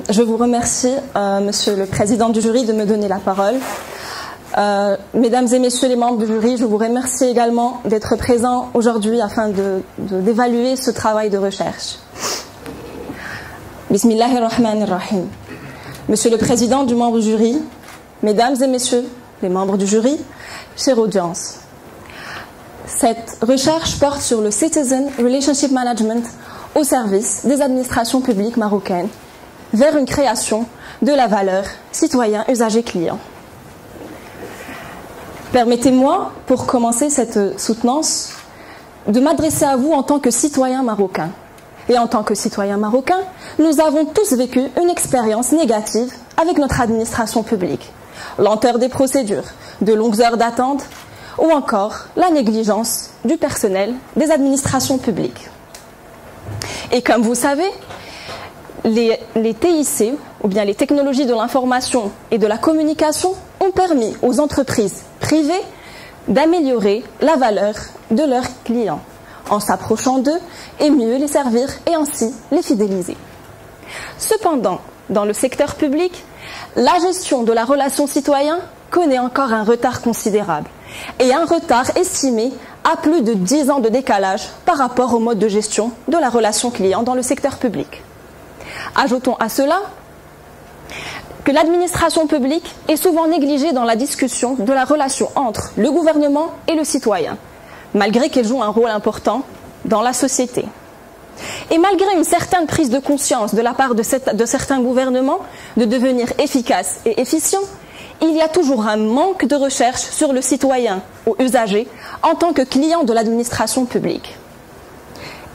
Je vous remercie, Monsieur le Président du jury, de me donner la parole. Mesdames et Messieurs les membres du jury, je vous remercie également d'être présents aujourd'hui afin d'évaluer ce travail de recherche. Bismillahirrahmanirrahim. Monsieur le Président du membre du jury, Mesdames et Messieurs les membres du jury, chère audience. Cette recherche porte sur le Citizen Relationship Management au service des administrations publiques marocaines vers une création de la valeur citoyen, usager, client. Permettez-moi, pour commencer cette soutenance, de m'adresser à vous en tant que citoyen marocain. Et en tant que citoyen marocain, nous avons tous vécu une expérience négative avec notre administration publique. Lenteur des procédures, de longues heures d'attente ou encore la négligence du personnel des administrations publiques. Et comme vous savez, les TIC, ou bien les technologies de l'information et de la communication, ont permis aux entreprises privées d'améliorer la valeur de leurs clients, en s'approchant d'eux et mieux les servir et ainsi les fidéliser. Cependant, dans le secteur public, la gestion de la relation citoyen connaît encore un retard considérable et un retard estimé à plus de 10 ans de décalage par rapport au mode de gestion de la relation client dans le secteur public. Ajoutons à cela que l'administration publique est souvent négligée dans la discussion de la relation entre le gouvernement et le citoyen, malgré qu'elle joue un rôle important dans la société. Et malgré une certaine prise de conscience de la part de certains gouvernements de devenir efficaces et efficients, il y a toujours un manque de recherche sur le citoyen ou usager en tant que client de l'administration publique.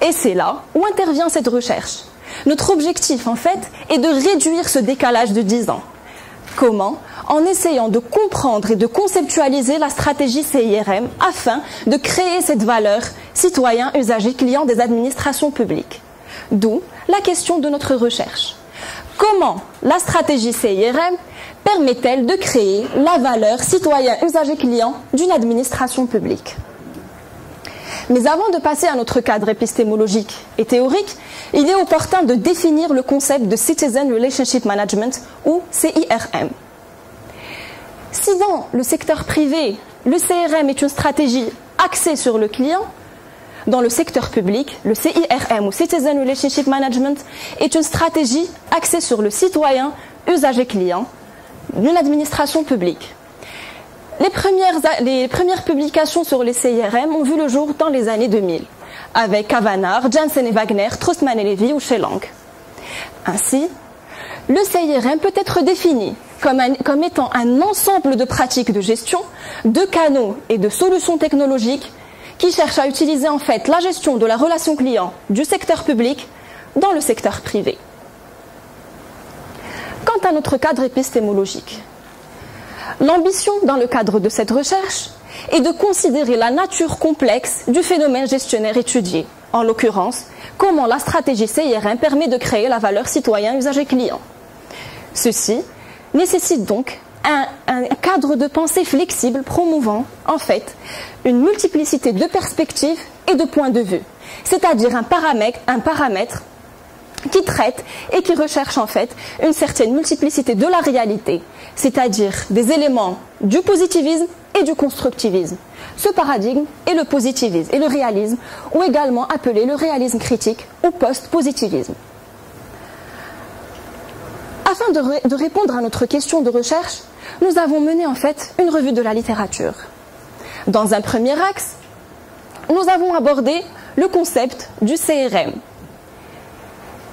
Et c'est là où intervient cette recherche. Notre objectif, en fait, est de réduire ce décalage de 10 ans. Comment ? En essayant de comprendre et de conceptualiser la stratégie CIRM afin de créer cette valeur citoyen, usager, client des administrations publiques. D'où la question de notre recherche. Comment la stratégie CIRM permet-elle de créer la valeur citoyen, usager, client d'une administration publique ? Mais avant de passer à notre cadre épistémologique et théorique, il est opportun de définir le concept de Citizen Relationship Management ou CIRM. Si dans le secteur privé, le CRM est une stratégie axée sur le client, dans le secteur public, le CIRM ou Citizen Relationship Management est une stratégie axée sur le citoyen, usager, client d'une administration publique. Les premières publications sur les CIRM ont vu le jour dans les années 2000, avec Kavanagh, Janssen et Wagner, Trostman et Levy ou Shelang. Ainsi, le CIRM peut être défini comme étant un ensemble de pratiques de gestion, de canaux et de solutions technologiques qui cherchent à utiliser en fait la gestion de la relation client du secteur public dans le secteur privé. Quant à notre cadre épistémologique, l'ambition dans le cadre de cette recherche est de considérer la nature complexe du phénomène gestionnaire étudié, en l'occurrence, comment la stratégie CIRM permet de créer la valeur citoyen, usager, client. Ceci nécessite donc un cadre de pensée flexible promouvant, en fait, une multiplicité de perspectives et de points de vue, c'est-à-dire un paramètre qui traite et qui recherche en fait une certaine multiplicité de la réalité, c'est-à-dire des éléments du positivisme et du constructivisme. Ce paradigme est le positivisme et le réalisme, ou également appelé le réalisme critique ou post-positivisme. Afin de répondre à notre question de recherche, nous avons mené en fait une revue de la littérature. Dans un premier axe, nous avons abordé le concept du CRM,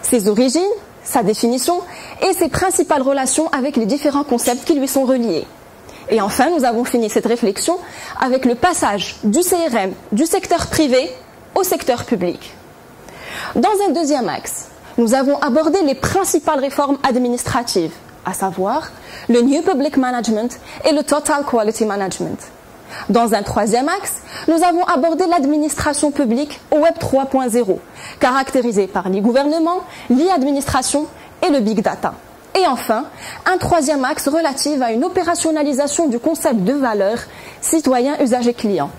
ses origines, sa définition et ses principales relations avec les différents concepts qui lui sont reliés. Et enfin, nous avons fini cette réflexion avec le passage du CRM du secteur privé au secteur public. Dans un deuxième axe, nous avons abordé les principales réformes administratives, à savoir le New Public Management et le Total Quality Management. Dans un troisième axe, nous avons abordé l'administration publique au Web 3.0, caractérisée par l'e-gouvernement, l'e-administration et le Big Data. Et enfin, un troisième axe relatif à une opérationnalisation du concept de valeur citoyen, usager, client.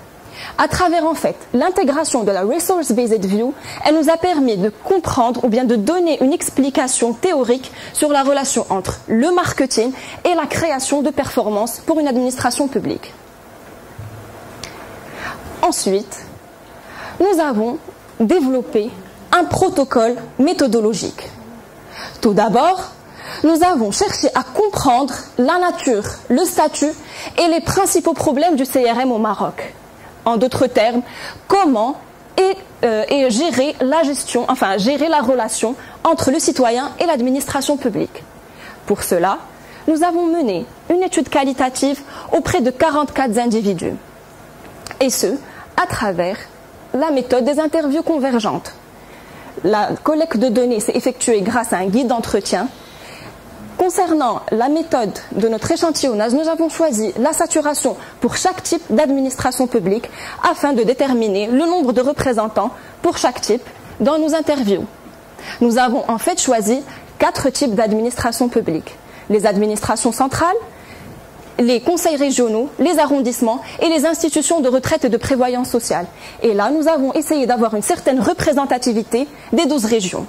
À travers en fait l'intégration de la Resource Based View, elle nous a permis de comprendre ou bien de donner une explication théorique sur la relation entre le marketing et la création de performances pour une administration publique. Ensuite, nous avons développé un protocole méthodologique. Tout d'abord, nous avons cherché à comprendre la nature, le statut et les principaux problèmes du CRM au Maroc. En d'autres termes, comment gérer la gestion, gérer la relation entre le citoyen et l'administration publique. Pour cela, nous avons mené une étude qualitative auprès de 44 individus. Et ce, à travers la méthode des interviews convergentes. La collecte de données s'est effectuée grâce à un guide d'entretien. Concernant la méthode de notre échantillonnage, nous avons choisi la saturation pour chaque type d'administration publique afin de déterminer le nombre de représentants pour chaque type dans nos interviews. Nous avons en fait choisi 4 types d'administration publique. Les administrations centrales, les conseils régionaux, les arrondissements et les institutions de retraite et de prévoyance sociale. Et là, nous avons essayé d'avoir une certaine représentativité des 12 régions.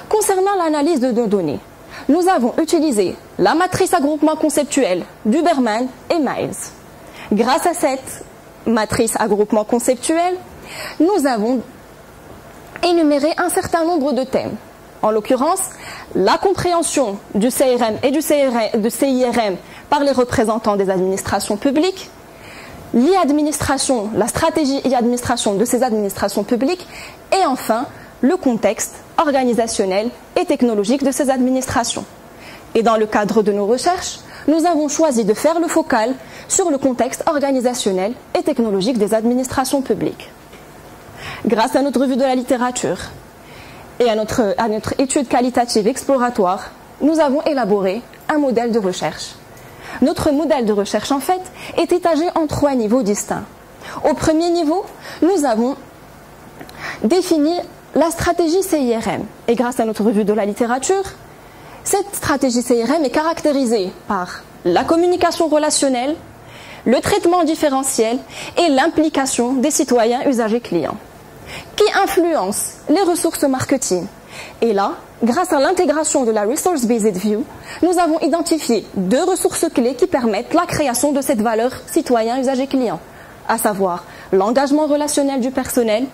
Concernant l'analyse de nos données, nous avons utilisé la matrice à groupement conceptuel d'Huberman et Miles. Grâce à cette matrice à groupement conceptuel, nous avons énuméré un certain nombre de thèmes. En l'occurrence, la compréhension du CRM et du CIRM par les représentants des administrations publiques, l'e-administration, la stratégie e-administration de ces administrations publiques, et enfin, le contexte organisationnel et technologique de ces administrations. Et dans le cadre de nos recherches, nous avons choisi de faire le focal sur le contexte organisationnel et technologique des administrations publiques. Grâce à notre revue de la littérature et à notre étude qualitative exploratoire, nous avons élaboré un modèle de recherche. Notre modèle de recherche, en fait, est étagé en 3 niveaux distincts. Au premier niveau, nous avons défini la stratégie CIRM. Et grâce à notre revue de la littérature, cette stratégie CIRM est caractérisée par la communication relationnelle, le traitement différentiel et l'implication des citoyens usagers clients, qui influencent les ressources marketing. Et là, grâce à l'intégration de la Resource Based View, nous avons identifié 2 ressources clés qui permettent la création de cette valeur citoyen usager client, à savoir l'engagement relationnel du personnel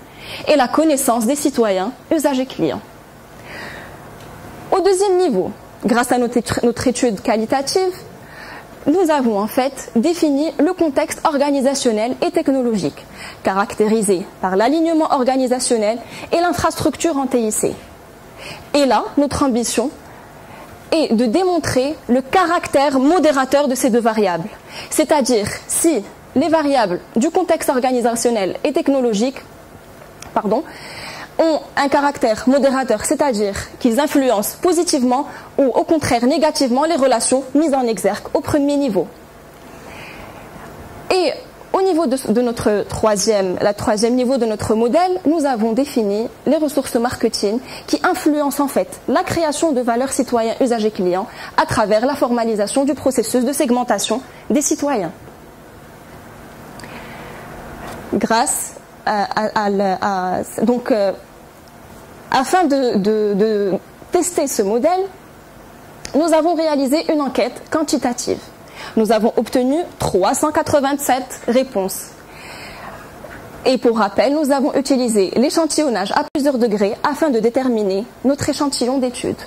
et la connaissance des citoyens usagers clients. Au deuxième niveau, grâce à notre étude qualitative, nous avons en fait défini le contexte organisationnel et technologique, caractérisé par l'alignement organisationnel et l'infrastructure en TIC. Et là, notre ambition est de démontrer le caractère modérateur de ces 2 variables, c'est-à-dire si les variables du contexte organisationnel et technologique ont un caractère modérateur, c'est-à-dire qu'ils influencent positivement ou au contraire négativement les relations mises en exergue au premier niveau. Et au niveau de notre troisième niveau de notre modèle, nous avons défini les ressources marketing qui influencent en fait la création de valeurs citoyens usagers clients à travers la formalisation du processus de segmentation des citoyens. Grâce afin de tester ce modèle, nous avons réalisé une enquête quantitative. Nous avons obtenu 387 réponses. Et pour rappel, nous avons utilisé l'échantillonnage à plusieurs degrés afin de déterminer notre échantillon d'études.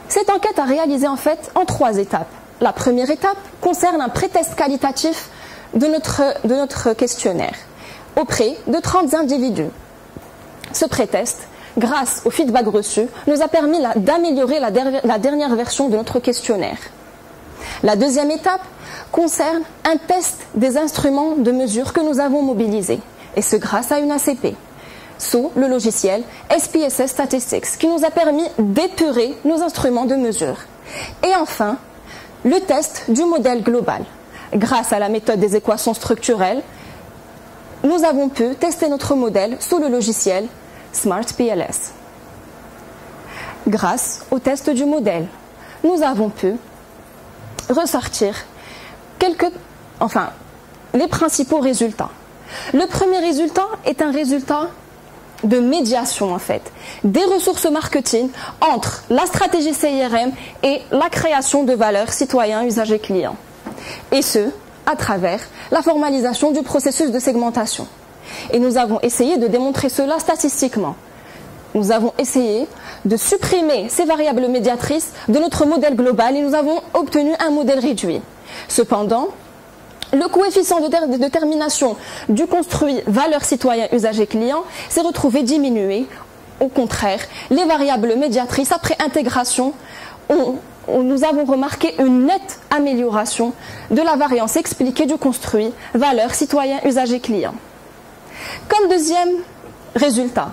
Cette enquête a réalisé en fait en 3 étapes. La première étape concerne un pré-test qualitatif de notre questionnaire auprès de 30 individus. Ce pré-test, grâce au feedback reçu, nous a permis d'améliorer la dernière version de notre questionnaire. La deuxième étape concerne un test des instruments de mesure que nous avons mobilisés, et ce grâce à une ACP, sous le logiciel SPSS Statistics, qui nous a permis d'épurer nos instruments de mesure. Et enfin, le test du modèle global. Grâce à la méthode des équations structurelles, nous avons pu tester notre modèle sous le logiciel SmartPLS. Grâce au test du modèle, nous avons pu ressortir les principaux résultats. Le premier résultat est un résultat de médiation en fait, des ressources marketing entre la stratégie CIRM et la création de valeur citoyen, usager, client. Et ce, à travers la formalisation du processus de segmentation. Et nous avons essayé de démontrer cela statistiquement. Nous avons essayé de supprimer ces variables médiatrices de notre modèle global et nous avons obtenu un modèle réduit. Cependant, le coefficient de détermination du construit valeur citoyen usager client s'est retrouvé diminué. Au contraire, les variables médiatrices après intégration nous avons remarqué une nette amélioration de la variance expliquée du construit valeur citoyen usager client. Comme deuxième résultat,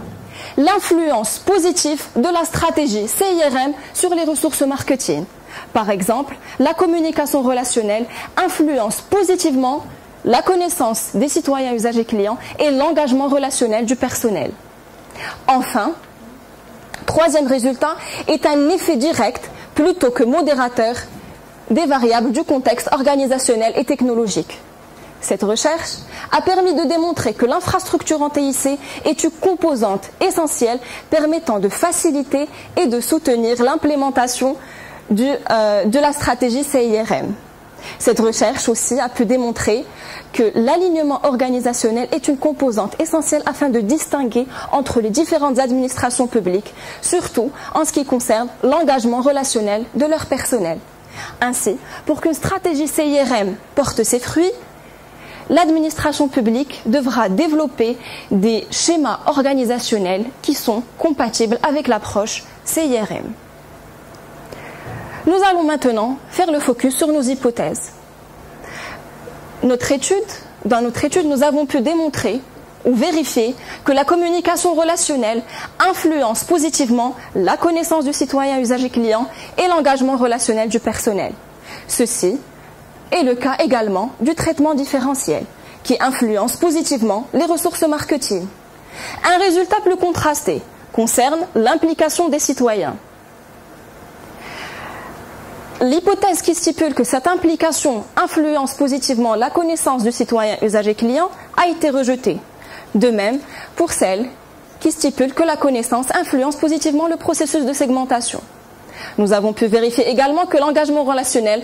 l'influence positive de la stratégie CIRM sur les ressources marketing. Par exemple, la communication relationnelle influence positivement la connaissance des citoyens usagers clients et l'engagement relationnel du personnel. Enfin, troisième résultat est un effet direct plutôt que modérateur des variables du contexte organisationnel et technologique. Cette recherche a permis de démontrer que l'infrastructure en TIC est une composante essentielle permettant de faciliter et de soutenir l'implémentation de la stratégie CIRM. Cette recherche aussi a pu démontrer que l'alignement organisationnel est une composante essentielle afin de distinguer entre les différentes administrations publiques, surtout en ce qui concerne l'engagement relationnel de leur personnel. Ainsi, pour qu'une stratégie CIRM porte ses fruits, l'administration publique devra développer des schémas organisationnels qui sont compatibles avec l'approche CIRM. Nous allons maintenant faire le focus sur nos hypothèses. Dans notre étude, nous avons pu démontrer ou vérifier que la communication relationnelle influence positivement la connaissance du citoyen usager client et l'engagement relationnel du personnel. Ceci est le cas également du traitement différentiel, qui influence positivement les ressources marketing. Un résultat plus contrasté concerne l'implication des citoyens. L'hypothèse qui stipule que cette implication influence positivement la connaissance du citoyen usager client a été rejetée. De même pour celle qui stipule que la connaissance influence positivement le processus de segmentation. Nous avons pu vérifier également que l'engagement relationnel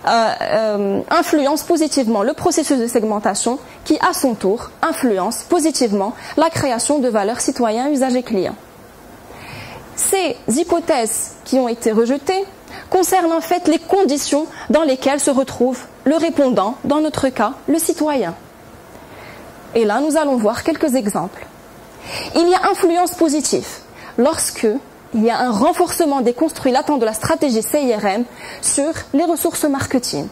influence positivement le processus de segmentation qui, à son tour, influence positivement la création de valeur citoyen usager client. Ces hypothèses qui ont été rejetées concernent en fait les conditions dans lesquelles se retrouve le répondant, dans notre cas, le citoyen. Et là, nous allons voir quelques exemples. Il y a influence positive lorsque il y a un renforcement des construits latents de la stratégie CIRM sur les ressources marketing.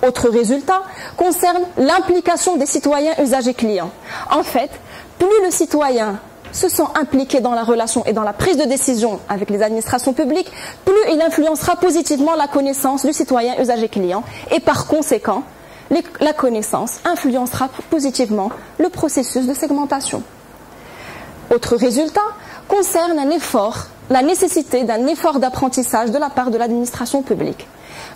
Autre résultat concerne l'implication des citoyens usagers clients. En fait, plus le citoyen se sent impliqué dans la relation et dans la prise de décision avec les administrations publiques, plus il influencera positivement la connaissance du citoyen usager client et par conséquent, la connaissance influencera positivement le processus de segmentation. Autre résultat concerne la nécessité d'un effort d'apprentissage de la part de l'administration publique.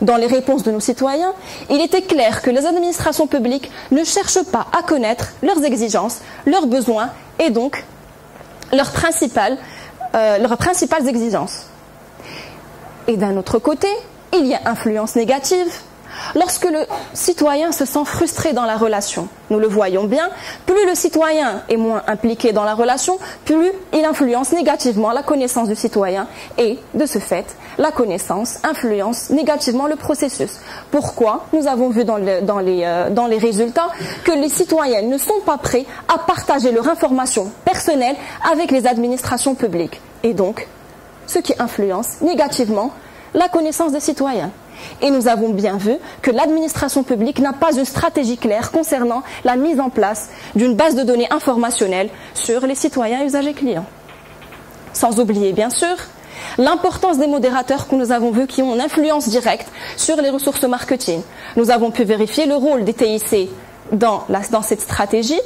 Dans les réponses de nos citoyens, il était clair que les administrations publiques ne cherchent pas à connaître leurs exigences, leurs besoins et donc leurs principales exigences. Et d'un autre côté, il y a influence négative lorsque le citoyen se sent frustré dans la relation. Nous le voyons bien, plus le citoyen est moins impliqué dans la relation, plus il influence négativement la connaissance du citoyen et, de ce fait, la connaissance influence négativement le processus. Pourquoi? Nous avons vu dans les résultats que les citoyens ne sont pas prêts à partager leur information personnelle avec les administrations publiques et donc, ce qui influence négativement la connaissance des citoyens. Et nous avons bien vu que l'administration publique n'a pas une stratégie claire concernant la mise en place d'une base de données informationnelle sur les citoyens usagers clients. Sans oublier bien sûr l'importance des modérateurs que nous avons vus qui ont une influence directe sur les ressources marketing. Nous avons pu vérifier le rôle des TIC dans cette stratégie,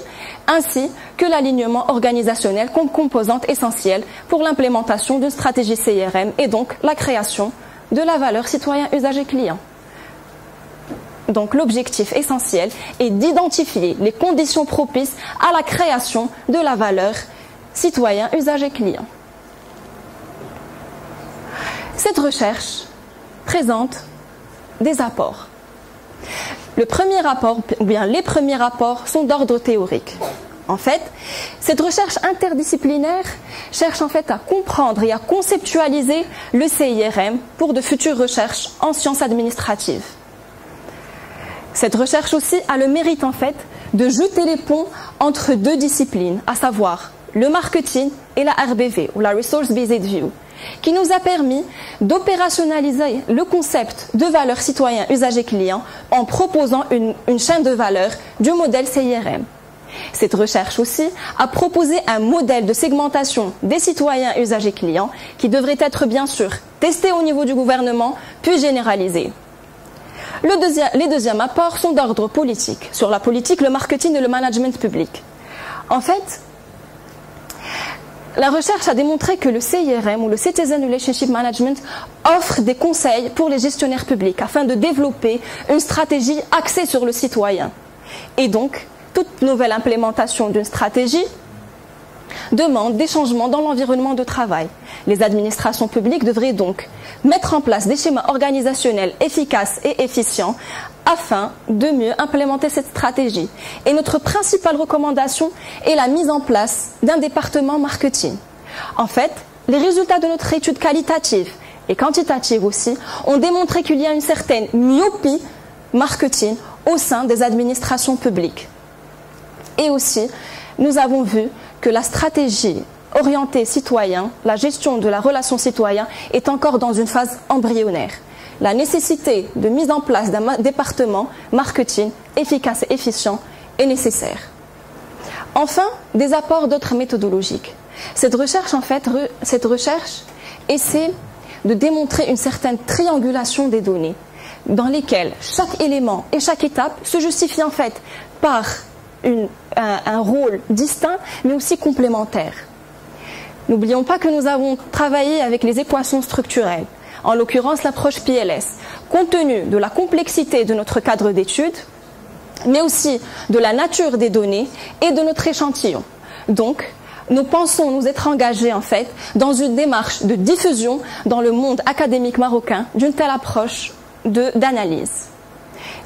ainsi que l'alignement organisationnel comme composante essentielle pour l'implémentation d'une stratégie CIRM et donc la création de la valeur citoyen usager client. Donc l'objectif essentiel est d'identifier les conditions propices à la création de la valeur citoyen, usager, client. Cette recherche présente des apports. Le premier rapport, ou bien les premiers rapports, sont d'ordre théorique. En fait, cette recherche interdisciplinaire cherche en fait à comprendre et à conceptualiser le CIRM pour de futures recherches en sciences administratives. Cette recherche aussi a le mérite en fait de jeter les ponts entre deux disciplines, à savoir le marketing et la RBV, ou la Resource Based View, qui nous a permis d'opérationnaliser le concept de valeur citoyen usager client en proposant une chaîne de valeur du modèle CIRM. Cette recherche aussi a proposé un modèle de segmentation des citoyens usagers clients qui devrait être bien sûr testé au niveau du gouvernement puis généralisé. Les deuxièmes apports sont d'ordre politique, sur la politique, le marketing et le management public. En fait, la recherche a démontré que le CIRM ou le Citizen Relationship Management offre des conseils pour les gestionnaires publics afin de développer une stratégie axée sur le citoyen. Et donc, toute nouvelle implémentation d'une stratégie demande des changements dans l'environnement de travail. Les administrations publiques devraient donc mettre en place des schémas organisationnels efficaces et efficients afin de mieux implémenter cette stratégie. Et notre principale recommandation est la mise en place d'un département marketing. En fait, les résultats de notre étude qualitative et quantitative aussi ont démontré qu'il y a une certaine myopie marketing au sein des administrations publiques. Et aussi, nous avons vu que la stratégie orientée citoyen, la gestion de la relation citoyen, est encore dans une phase embryonnaire. La nécessité de mise en place d'un département marketing efficace et efficient est nécessaire. Enfin, des apports d'autres méthodologiques. Cette recherche essaie de démontrer une certaine triangulation des données, dans lesquelles chaque élément et chaque étape se justifie en fait par un rôle distinct, mais aussi complémentaire. N'oublions pas que nous avons travaillé avec les équations structurelles, en l'occurrence l'approche PLS, compte tenu de la complexité de notre cadre d'études, mais aussi de la nature des données et de notre échantillon. Donc, nous pensons nous être engagés en fait dans une démarche de diffusion dans le monde académique marocain d'une telle approche d'analyse.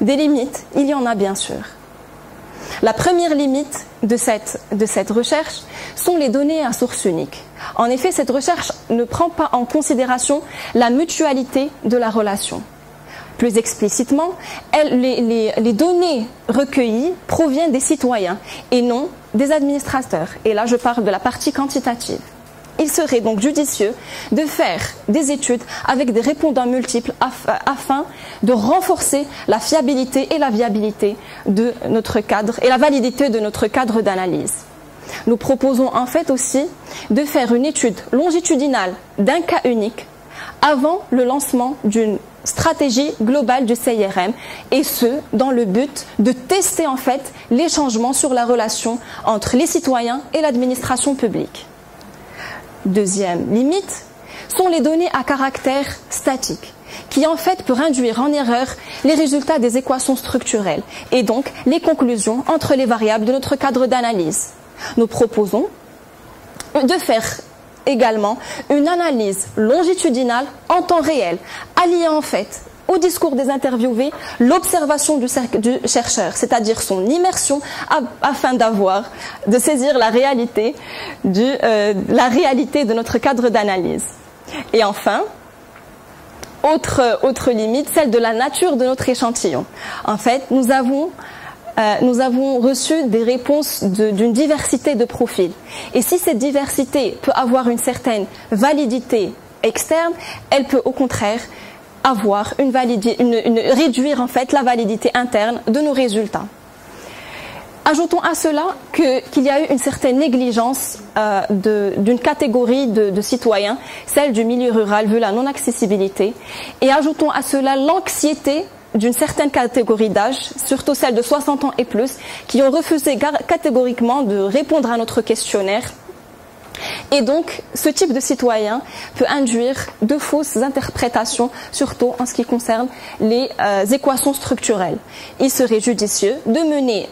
Des limites, il y en a bien sûr. La première limite de cette recherche sont les données à source unique. En effet, cette recherche ne prend pas en considération la mutualité de la relation. Plus explicitement, les données recueillies proviennent des citoyens et non des administrateurs. Et là, je parle de la partie quantitative. Il serait donc judicieux de faire des études avec des répondants multiples afin de renforcer la fiabilité et la viabilité de notre cadre et la validité de notre cadre d'analyse. Nous proposons en fait aussi de faire une étude longitudinale d'un cas unique avant le lancement d'une stratégie globale du CIRM, et ce, dans le but de tester en fait les changements sur la relation entre les citoyens et l'administration publique. Deuxième limite sont les données à caractère statique, qui en fait peut induire en erreur les résultats des équations structurelles et donc les conclusions entre les variables de notre cadre d'analyse. Nous proposons de faire également une analyse longitudinale en temps réel, alliant en fait au discours des interviewés l'observation du chercheur, c'est-à-dire son immersion afin de saisir la réalité de notre cadre d'analyse. Et enfin, autre limite, celle de la nature de notre échantillon. En fait, nous avons reçu des réponses d'une diversité de profils. Et si cette diversité peut avoir une certaine validité externe, elle peut au contraire réduire en fait la validité interne de nos résultats. Ajoutons à cela qu'il y a eu une certaine négligence d'une catégorie de citoyens, celle du milieu rural vu la non-accessibilité, et ajoutons à cela l'anxiété d'une certaine catégorie d'âge, surtout celle de 60 ans et plus, qui ont refusé catégoriquement de répondre à notre questionnaire Et donc, ce type de citoyen peut induire de fausses interprétations, surtout en ce qui concerne les équations structurelles. Il serait judicieux de mener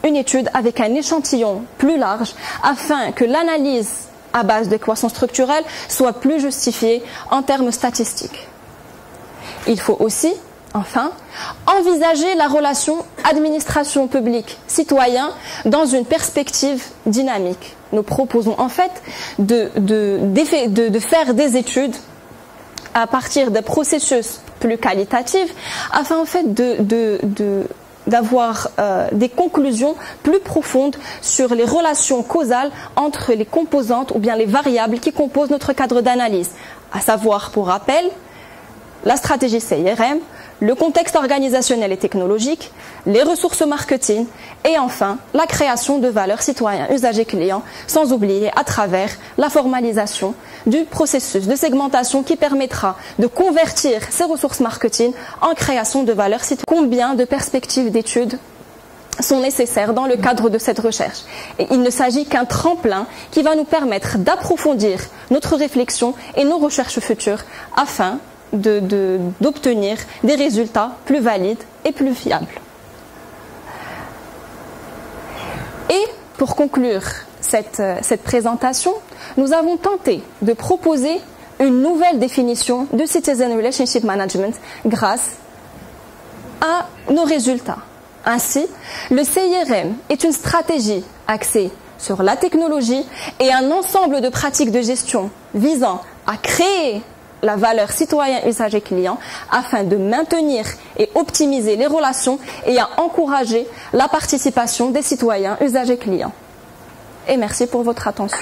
une étude avec un échantillon plus large afin que l'analyse à base d'équations structurelles soit plus justifiée en termes statistiques. Il faut aussi, enfin, envisager la relation administration publique-citoyen dans une perspective dynamique. Nous proposons en fait de faire des études à partir des processus plus qualitatifs afin en fait d'avoir des conclusions plus profondes sur les relations causales entre les composantes ou bien les variables qui composent notre cadre d'analyse, à savoir, pour rappel, la stratégie CIRM, le contexte organisationnel et technologique, les ressources marketing et enfin la création de valeurs citoyens, usagers, clients, sans oublier à travers la formalisation du processus de segmentation qui permettra de convertir ces ressources marketing en création de valeurs citoyennes. Combien de perspectives d'études sont nécessaires dans le cadre de cette recherche? Et il ne s'agit qu'un tremplin qui va nous permettre d'approfondir notre réflexion et nos recherches futures afin d'obtenir des résultats plus valides et plus fiables. Et pour conclure cette présentation, nous avons tenté de proposer une nouvelle définition de Citizen Relationship Management grâce à nos résultats. Ainsi, le CIRM est une stratégie axée sur la technologie et un ensemble de pratiques de gestion visant à créer la valeur citoyen, usager, client afin de maintenir et optimiser les relations et à encourager la participation des citoyens, usagers, clients. Et merci pour votre attention.